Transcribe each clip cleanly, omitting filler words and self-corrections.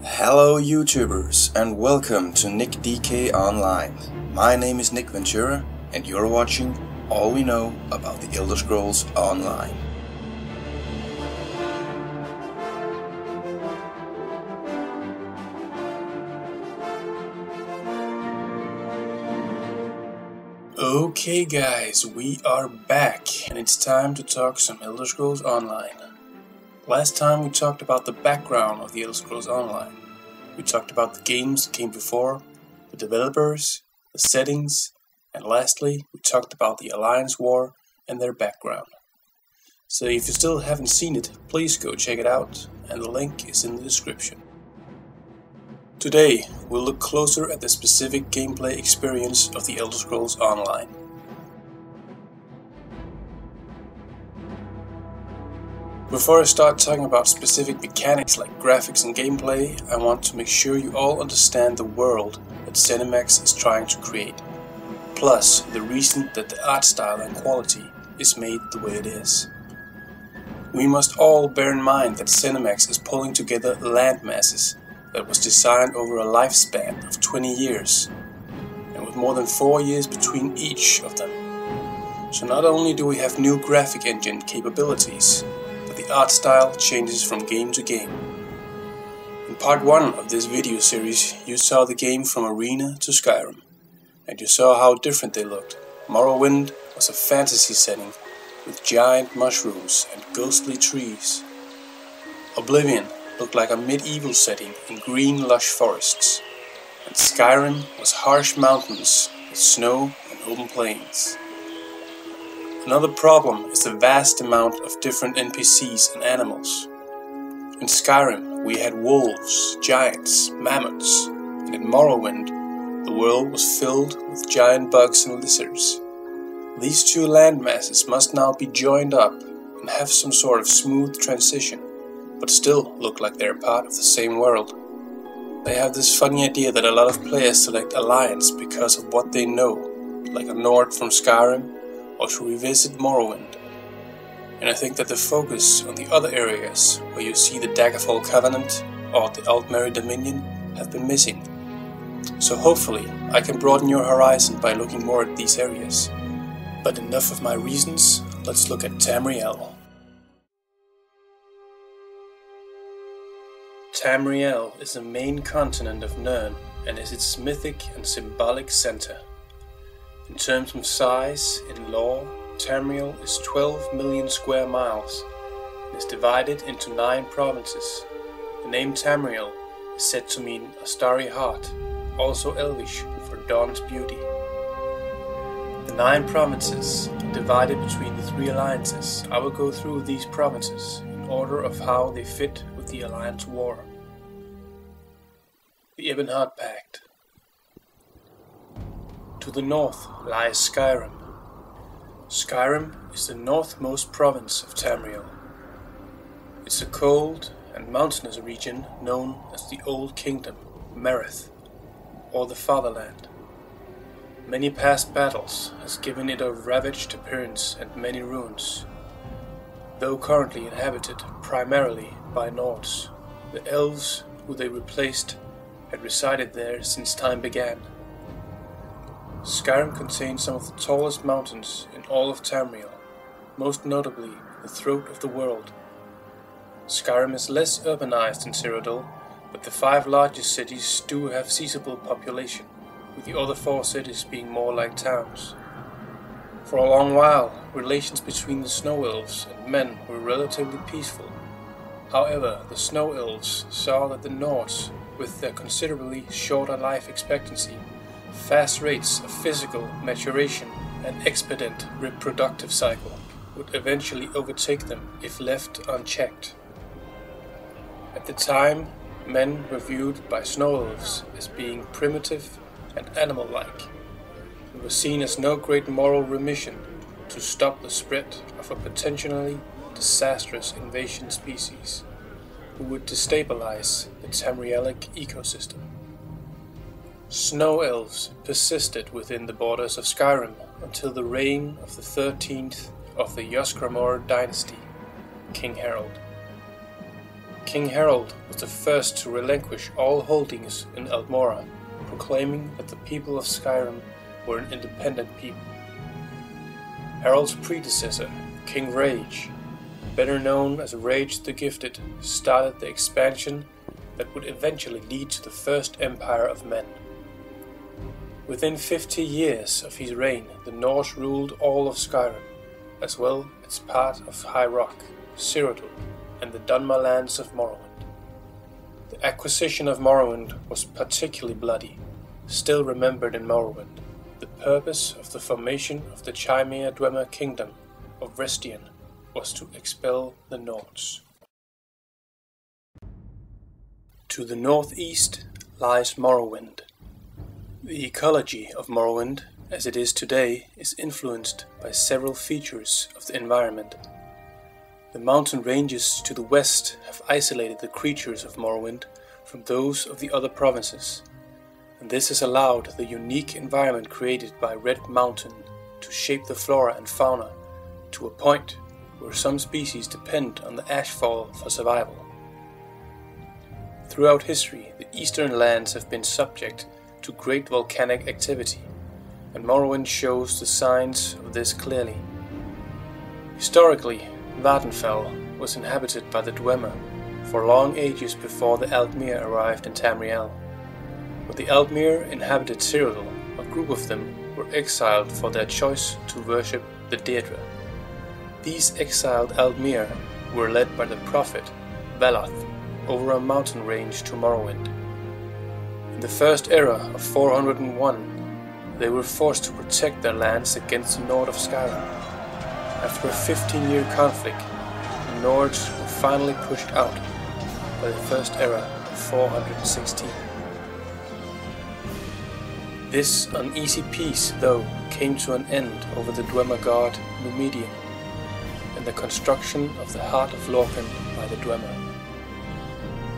Hello YouTubers and welcome to Nick DK Online. My name is Nick Ventura and you're watching all we know about the Elder Scrolls Online. Okay guys, we are back and it's time to talk some Elder Scrolls Online. Last time we talked about the background of the Elder Scrolls Online. We talked about the games that came before, the developers, the settings, and lastly we talked about the Alliance War and their background. So if you still haven't seen it, please go check it out and the link is in the description. Today we'll look closer at the specific gameplay experience of the Elder Scrolls Online. Before I start talking about specific mechanics like graphics and gameplay, I want to make sure you all understand the world that Zenimax is trying to create, plus the reason that the art style and quality is made the way it is. We must all bear in mind that Zenimax is pulling together landmasses that was designed over a lifespan of 20 years, and with more than 4 years between each of them. So not only do we have new graphic engine capabilities, the art style changes from game to game. In part 1 of this video series you saw the game from Arena to Skyrim, and you saw how different they looked. Morrowind was a fantasy setting with giant mushrooms and ghostly trees. Oblivion looked like a medieval setting in green lush forests, and Skyrim was harsh mountains with snow and open plains. Another problem is the vast amount of different NPCs and animals. In Skyrim we had wolves, giants, mammoths, and in Morrowind the world was filled with giant bugs and lizards. These two landmasses must now be joined up and have some sort of smooth transition, but still look like they're part of the same world. They have this funny idea that a lot of players select Alliance because of what they know, like a Nord from Skyrim, or to revisit Morrowind. And I think that the focus on the other areas, where you see the Daggerfall Covenant or the Altmerry Dominion, have been missing. So hopefully I can broaden your horizon by looking more at these areas. But enough of my reasons, let's look at Tamriel. Tamriel is the main continent of Nirn and is its mythic and symbolic center. In terms of size, in lore, Tamriel is 12 million square miles and is divided into 9 provinces. The name Tamriel is said to mean a starry heart, also Elvish for dawn's beauty. The 9 provinces are divided between the 3 alliances. I will go through these provinces in order of how they fit with the Alliance War. The Ebonheart Pact. To the north lies Skyrim. Skyrim is the northmost province of Tamriel. It's a cold and mountainous region known as the Old Kingdom, Merith, or the Fatherland. Many past battles has given it a ravaged appearance and many ruins. Though currently inhabited primarily by Nords, the elves who they replaced had resided there since time began. Skyrim contains some of the tallest mountains in all of Tamriel, most notably the Throat of the World. Skyrim is less urbanized than Cyrodiil, but the 5 largest cities do have sizable population, with the other 4 cities being more like towns. For a long while, relations between the Snow Elves and men were relatively peaceful. However, the Snow Elves saw that the Nords, with their considerably shorter life expectancy, fast rates of physical maturation and expedient reproductive cycle, would eventually overtake them if left unchecked. At the time, men were viewed by Snow Elves as being primitive and animal-like, and were seen as no great moral remission to stop the spread of a potentially disastrous invasion species, who would destabilize the Tamrielic ecosystem. Snow Elves persisted within the borders of Skyrim until the reign of the 13th of the Yoskramor dynasty, King Harald. King Harald was the first to relinquish all holdings in Eldmora, proclaiming that the people of Skyrim were an independent people. Harald's predecessor, King Rage, better known as Rage the Gifted, started the expansion that would eventually lead to the First Empire of Men. Within 50 years of his reign, the Norse ruled all of Skyrim, as well as part of High Rock, Cyrodiil, and the Dunmer lands of Morrowind. The acquisition of Morrowind was particularly bloody, still remembered in Morrowind. The purpose of the formation of the Chimera Dwemer Kingdom of Vestian was to expel the Nords. To the northeast lies Morrowind. The ecology of Morrowind, as it is today, is influenced by several features of the environment. The mountain ranges to the west have isolated the creatures of Morrowind from those of the other provinces, and this has allowed the unique environment created by Red Mountain to shape the flora and fauna to a point where some species depend on the ashfall for survival. Throughout history, the eastern lands have been subject to great volcanic activity, and Morrowind shows the signs of this clearly. Historically, Vvardenfell was inhabited by the Dwemer for long ages before the Aldmere arrived in Tamriel. When the Aldmere inhabited Cyrodiil, a group of them were exiled for their choice to worship the Daedra. These exiled Aldmere were led by the prophet Veloth over a mountain range to Morrowind. In the First Era of 401, they were forced to protect their lands against the Nord of Skyrim. After a 15-year conflict, the Nords were finally pushed out by the First Era of 416. This uneasy peace, though, came to an end over the Dwemer god Numidian and the construction of the Heart of Lorkhan by the Dwemer.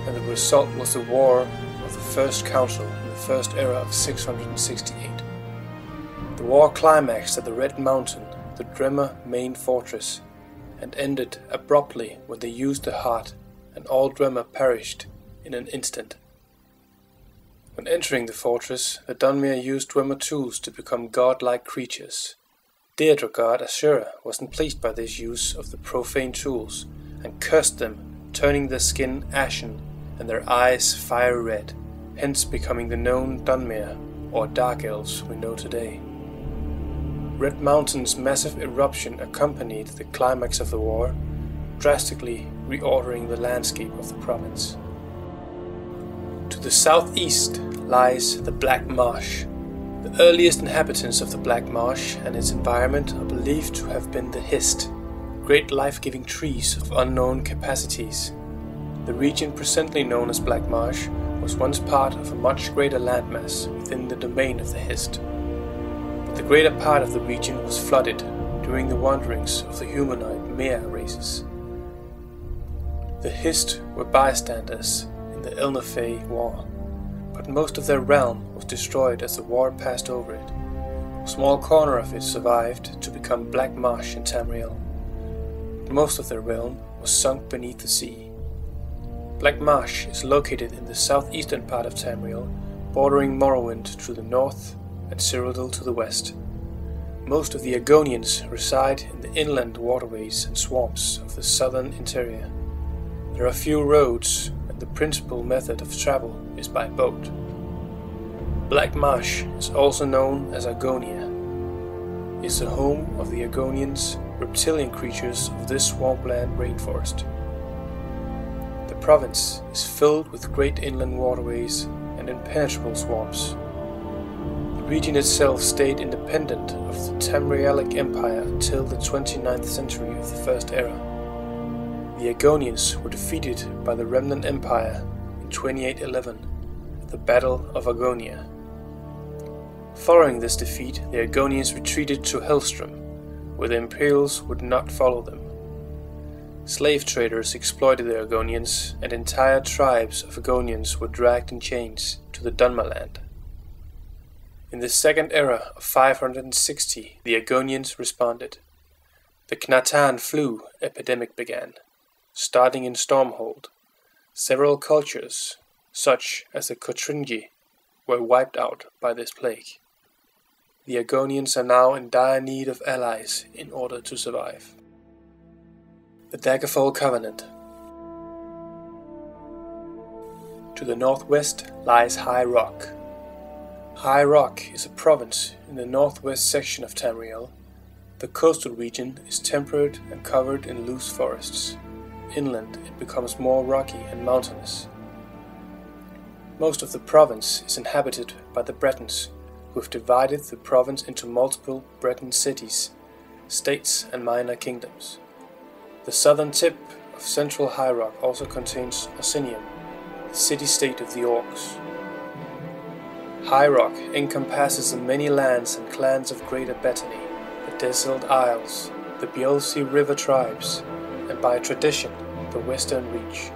And the result was the War of the First Council in the First Era of 668. The war climaxed at the Red Mountain, the Dwemer main fortress, and ended abruptly when they used the Heart, and all Dwemer perished in an instant. When entering the fortress, the Dunmer used Dwemer tools to become godlike creatures. Daedra god Ashura wasn't pleased by this use of the profane tools, and cursed them, turning their skin ashen and their eyes fiery red, hence becoming the known Dunmer, or Dark Elves we know today. Red Mountain's massive eruption accompanied the climax of the war, drastically reordering the landscape of the province. To the southeast lies the Black Marsh. The earliest inhabitants of the Black Marsh and its environment are believed to have been the Hist, great life-giving trees of unknown capacities. The region presently known as Black Marsh was once part of a much greater landmass within the domain of the Hist. But the greater part of the region was flooded during the wanderings of the humanoid Mea races. The Hist were bystanders in the Ilnefey War, but most of their realm was destroyed as the war passed over it. A small corner of it survived to become Black Marsh in Tamriel. Most of their realm was sunk beneath the sea. Black Marsh is located in the southeastern part of Tamriel, bordering Morrowind to the north and Cyrodiil to the west. Most of the Agonians reside in the inland waterways and swamps of the southern interior. There are few roads, and the principal method of travel is by boat. Black Marsh is also known as Agonia. It is the home of the Agonians, reptilian creatures of this swampland rainforest. The province is filled with great inland waterways and impenetrable swamps. The region itself stayed independent of the Tamrielic Empire until the 29th century of the First Era. The Agonians were defeated by the Remnant Empire in 2811 at the Battle of Agonia. Following this defeat, the Agonians retreated to Hellstrom, where the Imperials would not follow them. Slave traders exploited the Agonians, and entire tribes of Agonians were dragged in chains to the Dunmerland. In the Second Era of 560, the Agonians responded. The Knatan flu epidemic began, starting in Stormhold. Several cultures, such as the Kotringi, were wiped out by this plague. The Argonians are now in dire need of allies in order to survive. The Daggerfall Covenant. To the northwest lies High Rock. High Rock is a province in the northwest section of Tamriel. The coastal region is temperate and covered in loose forests. Inland it becomes more rocky and mountainous. Most of the province is inhabited by the Bretons, who have divided the province into multiple Breton cities, states and minor kingdoms. The southern tip of central High Rock also contains Orsinium, the city-state of the Orcs. High Rock encompasses the many lands and clans of Greater Bethany, the Desolate Isles, the Bielsi River tribes, and by tradition, the Western Reach.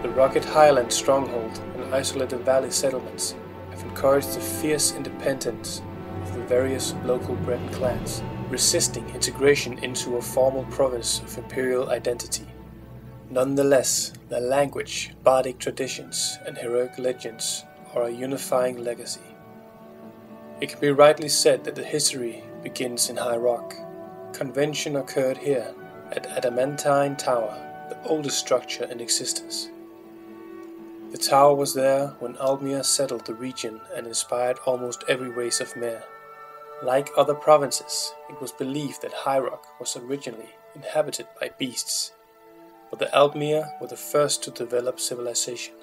The rugged highland stronghold and isolated valley settlements have encouraged the fierce independence of the various local Breton clans, resisting integration into a formal province of imperial identity. Nonetheless, their language, bardic traditions, and heroic legends are a unifying legacy. It can be rightly said that the history begins in High Rock. Convention occurred here, at Adamantine Tower, the oldest structure in existence. The tower was there when Aldmir settled the region and inspired almost every race of Mer. Like other provinces, it was believed that High Rock was originally inhabited by beasts, but the Aldmir were the first to develop civilization.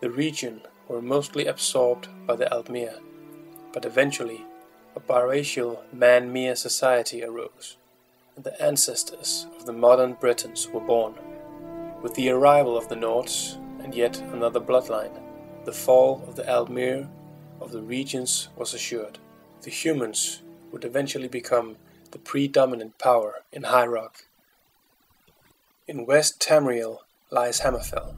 The region were mostly absorbed by the Aldmir, but eventually a biracial man-Mer society arose, and the ancestors of the modern Bretons were born. With the arrival of the Nords, and yet another bloodline, the fall of the Aldmir of the regions was assured. The humans would eventually become the predominant power in High Rock. In West Tamriel lies HAMMERFELL.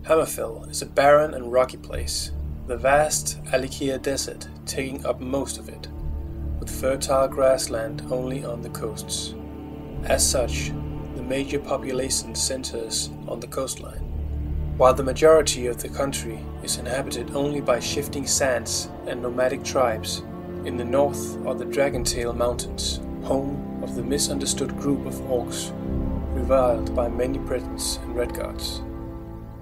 HAMMERFELL is a barren and rocky place, the vast Alikir Desert taking up most of it, with fertile grassland only on the coasts. As such, the major population centers on the coastline, while the majority of the country is inhabited only by shifting sands and nomadic tribes. In the north are the Dragontail Mountains, home of the misunderstood group of orcs, reviled by many Bretons and Redguards.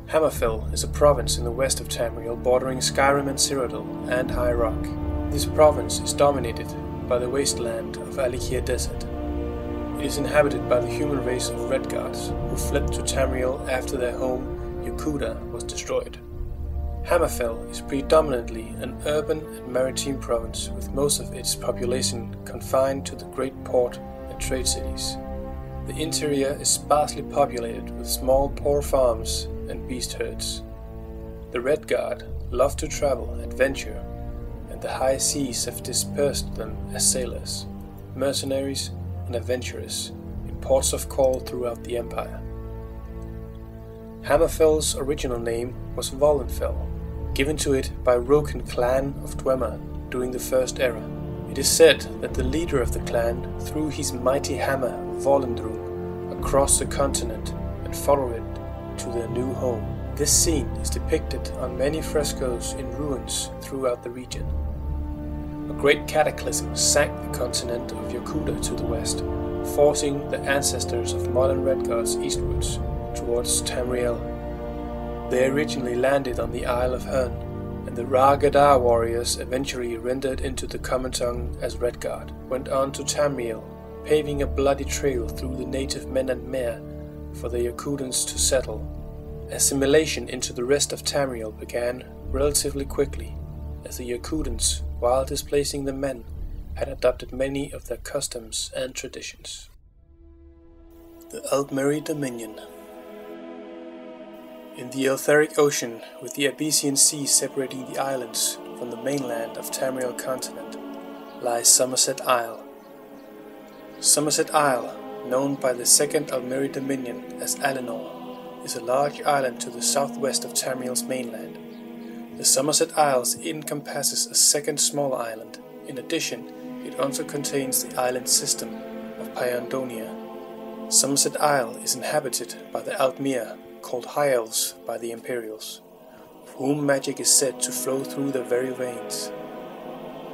HAMMERFELL is a province in the west of Tamriel bordering Skyrim and Cyrodiil and High Rock. This province is dominated by the wasteland of Alikir Desert. It is inhabited by the human race of Redguards, who fled to Tamriel after their home, Yokuda, was destroyed. HAMMERFELL is predominantly an urban and maritime province, with most of its population confined to the great port and trade cities. The interior is sparsely populated with small poor farms and beast herds. The Redguard love to travel, adventure, and the high seas have dispersed them as sailors, mercenaries, and adventurers in ports of call throughout the empire. HAMMERFELL's original name was Volenfell, given to it by Roken clan of Dwemer during the First Era. It is said that the leader of the clan threw his mighty hammer Volendrum across the continent and followed it to their new home. This scene is depicted on many frescoes in ruins throughout the region. A great cataclysm sank the continent of Yokuda to the west, forcing the ancestors of modern Redguards eastwards, towards Tamriel. They originally landed on the Isle of Hern, and the Ra-Gadar warriors, eventually rendered into the common tongue as Redguard, went on to Tamriel, paving a bloody trail through the native men and Mer for the Yokudans to settle. Assimilation into the rest of Tamriel began relatively quickly, as the Yokudans, while displacing the men, had adopted many of their customs and traditions. The Aldmeri Dominion. In the Eltharic Ocean, with the Abyssian Sea separating the islands from the mainland of Tamriel continent, lies Somerset Isle. Somerset Isle, known by the Second Aldmeri Dominion as Alinor, is a large island to the southwest of Tamriel's mainland. The Somerset Isles encompasses a second smaller island. In addition, it also contains the island system of Piondonia. Somerset Isle is inhabited by the Aldmere, called High Elves by the Imperials, of whom magic is said to flow through their very veins.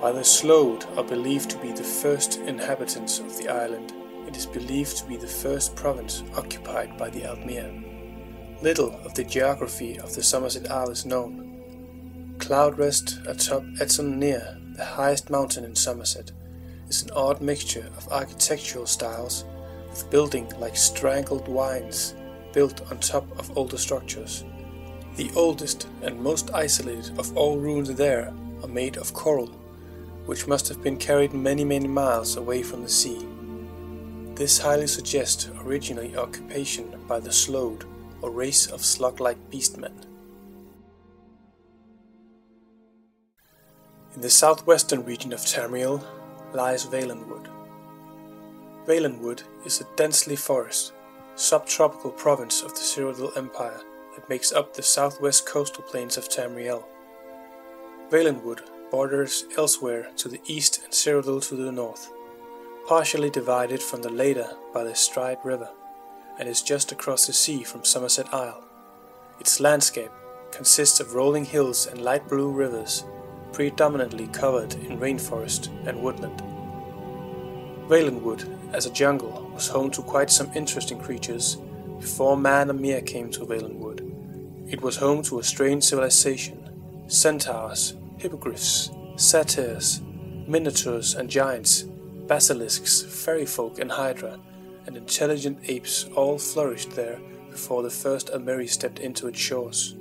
While the Slode are believed to be the first inhabitants of the island, it is believed to be the first province occupied by the Aldmere. Little of the geography of the Somerset Isle is known. Cloudrest atop Eton-Nere, the highest mountain in Somerset, is an odd mixture of architectural styles, with building like strangled vines built on top of older structures. The oldest and most isolated of all ruins there are made of coral, which must have been carried many miles away from the sea. This highly suggests originally occupation by the Slode, a race of slug-like beastmen. In the southwestern region of Tamriel lies Valenwood. Valenwood is a densely forested, subtropical province of the Cyrodiil Empire that makes up the southwest coastal plains of Tamriel. Valenwood borders elsewhere to the east and Cyrodiil to the north, partially divided from the latter by the Stride River, and is just across the sea from Somerset Isle. Its landscape consists of rolling hills and light blue rivers, predominantly covered in rainforest and woodland. Valenwood, as a jungle, was home to quite some interesting creatures before man and Mere came to Valenwood. It was home to a strange civilization: centaurs, hippogriffs, satyrs, minotaurs and giants, basilisks, fairy folk and hydra, and intelligent apes all flourished there before the first Almeri stepped into its shores.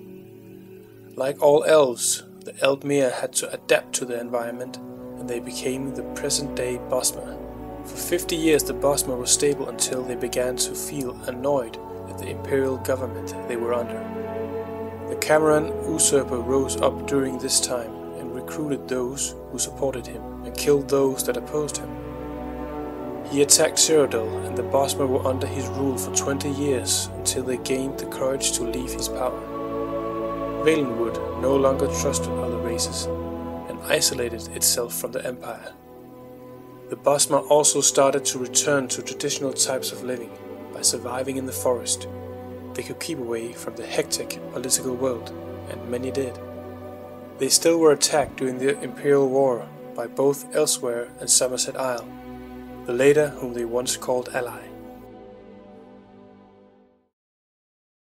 Like all elves, the Aldmere had to adapt to the environment, and they became the present-day Bosmer. For 50 years the Bosmer was stable until they began to feel annoyed at the imperial government they were under. The Cameron usurper rose up during this time and recruited those who supported him and killed those that opposed him. He attacked Cyrodiil, and the Bosmer were under his rule for 20 years until they gained the courage to leave his power. Valenwood no longer trusted other races and isolated itself from the Empire. The Bosmer also started to return to traditional types of living by surviving in the forest. They could keep away from the hectic political world, and many did. They still were attacked during the Imperial War by both Elsewhere and Somerset Isle, the latter whom they once called ally.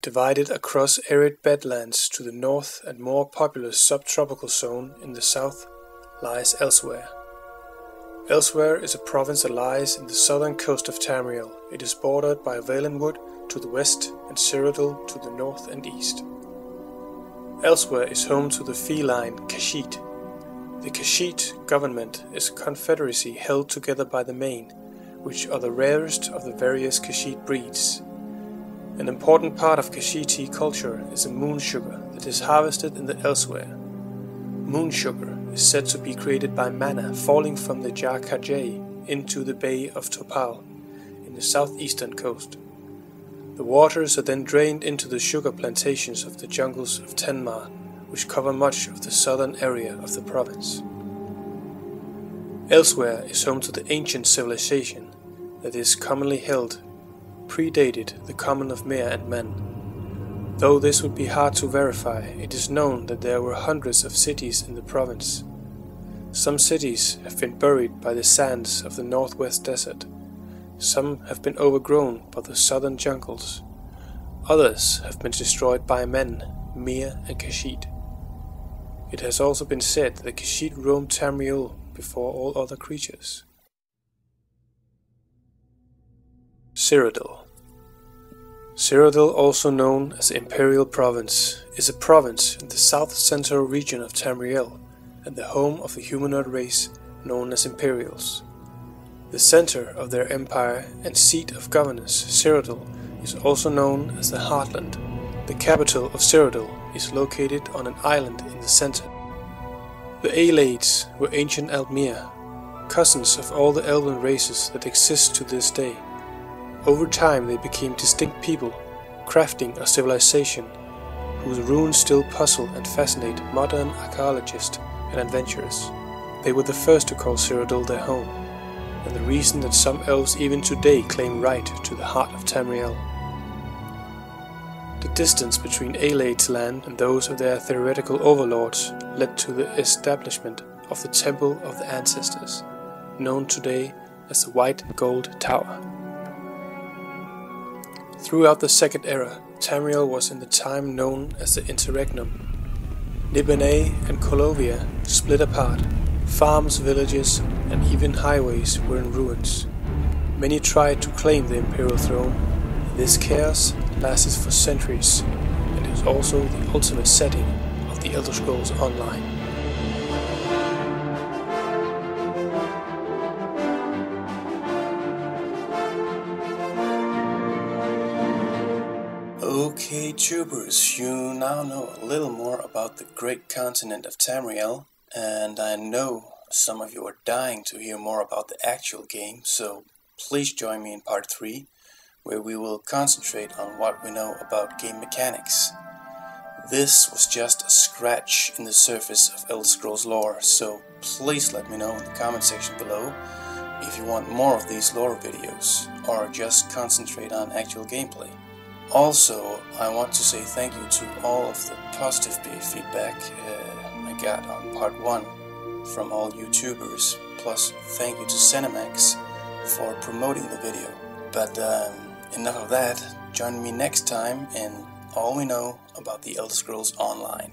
Divided across arid bedlands to the north and more populous subtropical zone in the south lies Elsewhere. Elsewhere is a province that lies in the southern coast of Tamriel. It is bordered by Valenwood to the west and Cyrodiil to the north and east. Elsewhere is home to the feline Khajiit. The Khajiit government is a confederacy held together by the Mane, which are the rarest of the various Khajiit breeds. An important part of Khajiiti culture is the moon sugar that is harvested in the Elsewhere. Moon sugar is said to be created by manna falling from the Jar Kajay into the Bay of Topal in the southeastern coast. The waters are then drained into the sugar plantations of the jungles of Tenmar, which cover much of the southern area of the province. Elsewhere is home to the ancient civilization that is commonly held predated the common of Mere and men. Though this would be hard to verify, it is known that there were hundreds of cities in the province. Some cities have been buried by the sands of the northwest desert. Some have been overgrown by the southern jungles. Others have been destroyed by men, Mere and Khajiit. It has also been said that the Khajiit roamed Tamriel before all other creatures. Cyrodiil. Cyrodiil, also known as the Imperial Province, is a province in the south-central region of Tamriel and the home of the humanoid race known as Imperials. The center of their empire and seat of governance, Cyrodiil, is also known as the Heartland. The capital of Cyrodiil is located on an island in the center. The Aelades were ancient Aldmere, cousins of all the elven races that exist to this day. Over time they became distinct people, crafting a civilization whose ruins still puzzle and fascinate modern archaeologists and adventurers. They were the first to call Cyrodiil their home. and the reason that some elves even today claim right to the heart of Tamriel. The distance between Aylaid's land and those of their theoretical overlords led to the establishment of the Temple of the Ancestors, known today as the White Gold Tower. Throughout the Second Era, Tamriel was in the time known as the Interregnum. Nibene and Colovia split apart, farms, villages, and even highways were in ruins. Many tried to claim the imperial throne. This chaos lasted for centuries, and it is also the ultimate setting of the Elder Scrolls Online. Okay tubers, you now know a little more about the great continent of Tamriel, and I know some of you are dying to hear more about the actual game, so please join me in part 3, where we will concentrate on what we know about game mechanics. This was just a scratch in the surface of Elder Scrolls lore, so please let me know in the comment section below if you want more of these lore videos, or just concentrate on actual gameplay. Also, I want to say thank you to all of the positive feedback I got on part 1 from all YouTubers, plus thank you to Zenimax for promoting the video. But enough of that, join me next time in all we know about the Elder Scrolls Online.